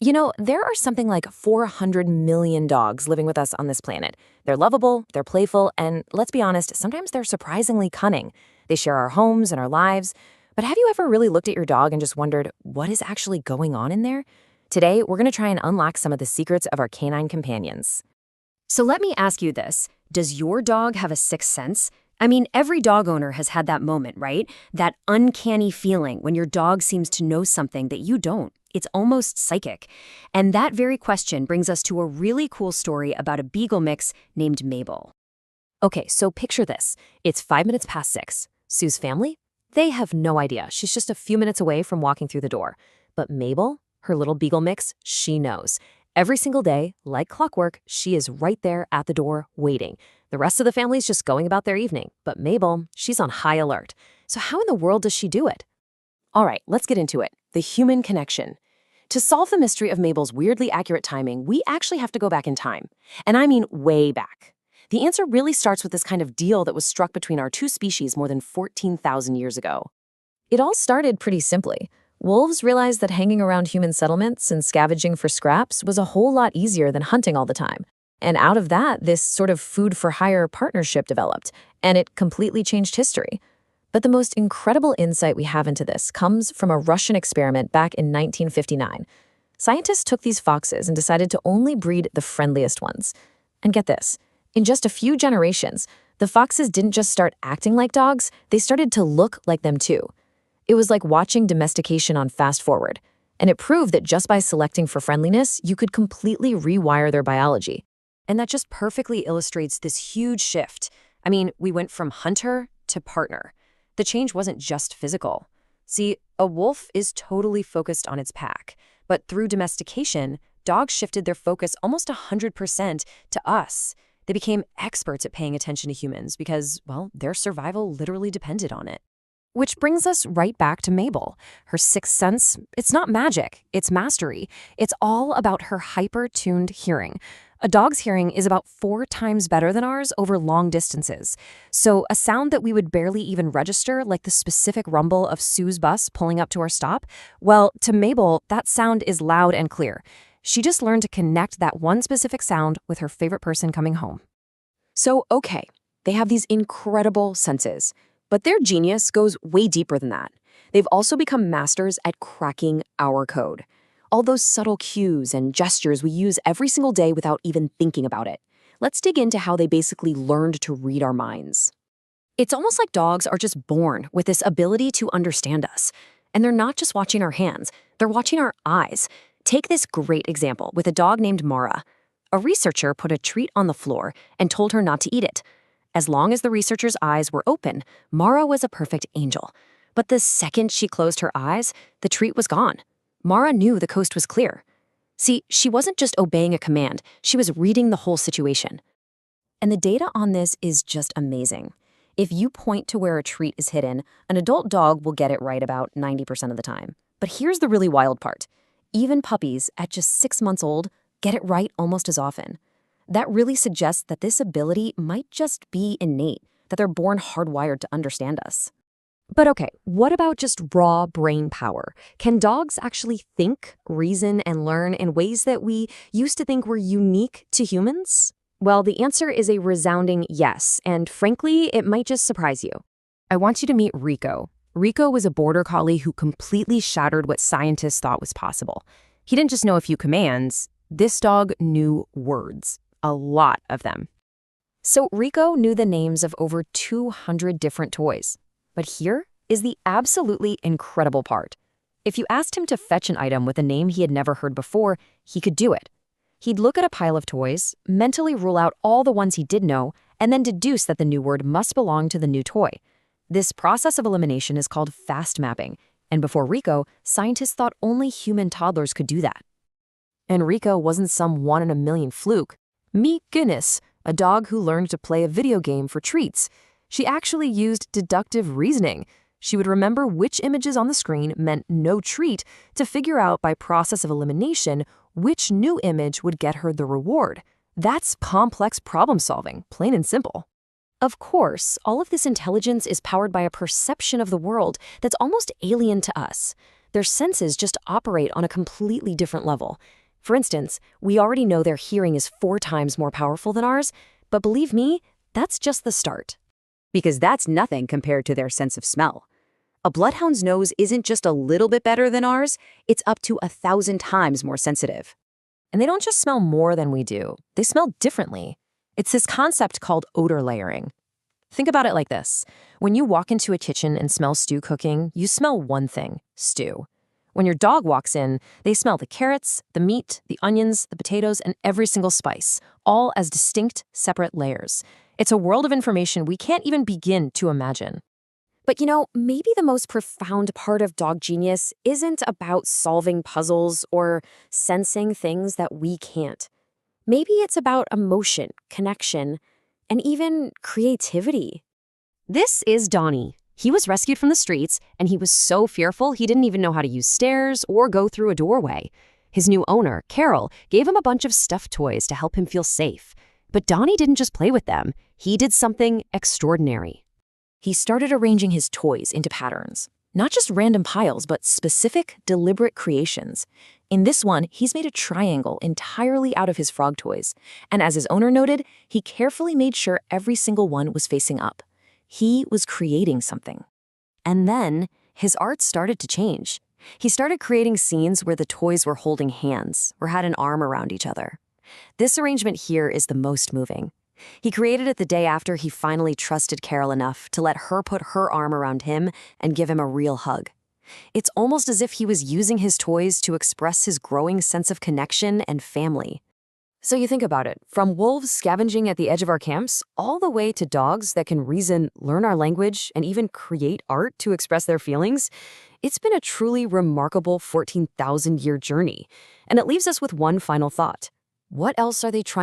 There are something like 400 million dogs living with us on this planet. They're lovable, they're playful, and let's be honest, sometimes they're surprisingly cunning. They share our homes and our lives. But have you ever really looked at your dog and just wondered what is actually going on in there? Today, we're going to try and unlock some of the secrets of our canine companions. So let me ask you this. Does your dog have a sixth sense? I mean, every dog owner has had that moment, right? That uncanny feeling when your dog seems to know something that you don't. It's almost psychic. And that very question brings us to a really cool story about a beagle mix named Mabel. Okay, so picture this. It's 5 minutes past 6. Sue's family? They have no idea. She's just a few minutes away from walking through the door. But Mabel, her little beagle mix, she knows. Every single day, like clockwork, she is right there at the door waiting. The rest of the family's just going about their evening. But Mabel, she's on high alert. So how in the world does she do it? All right, let's get into it. The human connection. To solve the mystery of Mabel's weirdly accurate timing, we actually have to go back in time. And I mean way back. The answer really starts with this kind of deal that was struck between our two species more than 14,000 years ago. It all started pretty simply. Wolves realized that hanging around human settlements and scavenging for scraps was a whole lot easier than hunting all the time. And out of that, this sort of food-for-hire partnership developed, and it completely changed history. But the most incredible insight we have into this comes from a Russian experiment back in 1959. Scientists took these foxes and decided to only breed the friendliest ones. And get this, in just a few generations, the foxes didn't just start acting like dogs, they started to look like them too. It was like watching domestication on fast forward. And it proved that just by selecting for friendliness, you could completely rewire their biology. And that just perfectly illustrates this huge shift. I mean, we went from hunter to partner. The change wasn't just physical. See, a wolf is totally focused on its pack, but through domestication, dogs shifted their focus almost 100% to us. They became experts at paying attention to humans because, well, their survival literally depended on it. Which brings us right back to Mabel. Her sixth sense, it's not magic, it's mastery. It's all about her hyper-tuned hearing. A dog's hearing is about 4 times better than ours over long distances. So a sound that we would barely even register, like the specific rumble of Sue's bus pulling up to our stop, well, to Mabel, that sound is loud and clear. She just learned to connect that one specific sound with her favorite person coming home. So, okay, they have these incredible senses. But their genius goes way deeper than that. They've also become masters at cracking our code. All those subtle cues and gestures we use every single day without even thinking about it. Let's dig into how they basically learned to read our minds. It's almost like dogs are just born with this ability to understand us. And they're not just watching our hands, they're watching our eyes. Take this great example with a dog named Mara. A researcher put a treat on the floor and told her not to eat it. As long as the researcher's eyes were open, Mara was a perfect angel. But the second she closed her eyes, the treat was gone. Mara knew the coast was clear. See, she wasn't just obeying a command, she was reading the whole situation. And the data on this is just amazing. If you point to where a treat is hidden, an adult dog will get it right about 90% of the time. But here's the really wild part. Even puppies, at just 6 months old, get it right almost as often. That really suggests that this ability might just be innate, that they're born hardwired to understand us. But okay, what about just raw brain power? Can dogs actually think, reason, and learn in ways that we used to think were unique to humans? Well, the answer is a resounding yes, and frankly, it might just surprise you. I want you to meet Rico. Rico was a border collie who completely shattered what scientists thought was possible. He didn't just know a few commands. This dog knew words. A lot of them. So Rico knew the names of over 200 different toys. But here is the absolutely incredible part. If you asked him to fetch an item with a name he had never heard before, he could do it. He'd look at a pile of toys, mentally rule out all the ones he did know, and then deduce that the new word must belong to the new toy. This process of elimination is called fast mapping, and before Rico, scientists thought only human toddlers could do that. And Rico wasn't some 1 in a million fluke. Meet Guinness, a dog who learned to play a video game for treats. She actually used deductive reasoning. She would remember which images on the screen meant no treat to figure out by process of elimination which new image would get her the reward. That's complex problem solving, plain and simple. Of course, all of this intelligence is powered by a perception of the world that's almost alien to us. Their senses just operate on a completely different level. For instance, we already know their hearing is 4 times more powerful than ours, but believe me, that's just the start. Because that's nothing compared to their sense of smell. A bloodhound's nose isn't just a little bit better than ours, it's up to 1,000 times more sensitive. And they don't just smell more than we do, they smell differently. It's this concept called odor layering. Think about it like this. When you walk into a kitchen and smell stew cooking, you smell one thing, stew. When your dog walks in, they smell the carrots, the meat, the onions, the potatoes, and every single spice, all as distinct, separate layers. It's a world of information we can't even begin to imagine. But maybe the most profound part of dog genius isn't about solving puzzles or sensing things that we can't. Maybe it's about emotion, connection, and even creativity. This is Donnie. He was rescued from the streets, and he was so fearful he didn't even know how to use stairs or go through a doorway. His new owner, Carol, gave him a bunch of stuffed toys to help him feel safe. But Donnie didn't just play with them. He did something extraordinary. He started arranging his toys into patterns. Not just random piles, but specific, deliberate creations. In this one, he's made a triangle entirely out of his frog toys. And as his owner noted, he carefully made sure every single one was facing up. He was creating something. And then, his art started to change. He started creating scenes where the toys were holding hands or had an arm around each other. This arrangement here is the most moving. He created it the day after he finally trusted Carol enough to let her put her arm around him and give him a real hug. It's almost as if he was using his toys to express his growing sense of connection and family. So you think about it, from wolves scavenging at the edge of our camps, all the way to dogs that can reason, learn our language, and even create art to express their feelings, it's been a truly remarkable 14,000-year journey. And it leaves us with one final thought. What else are they trying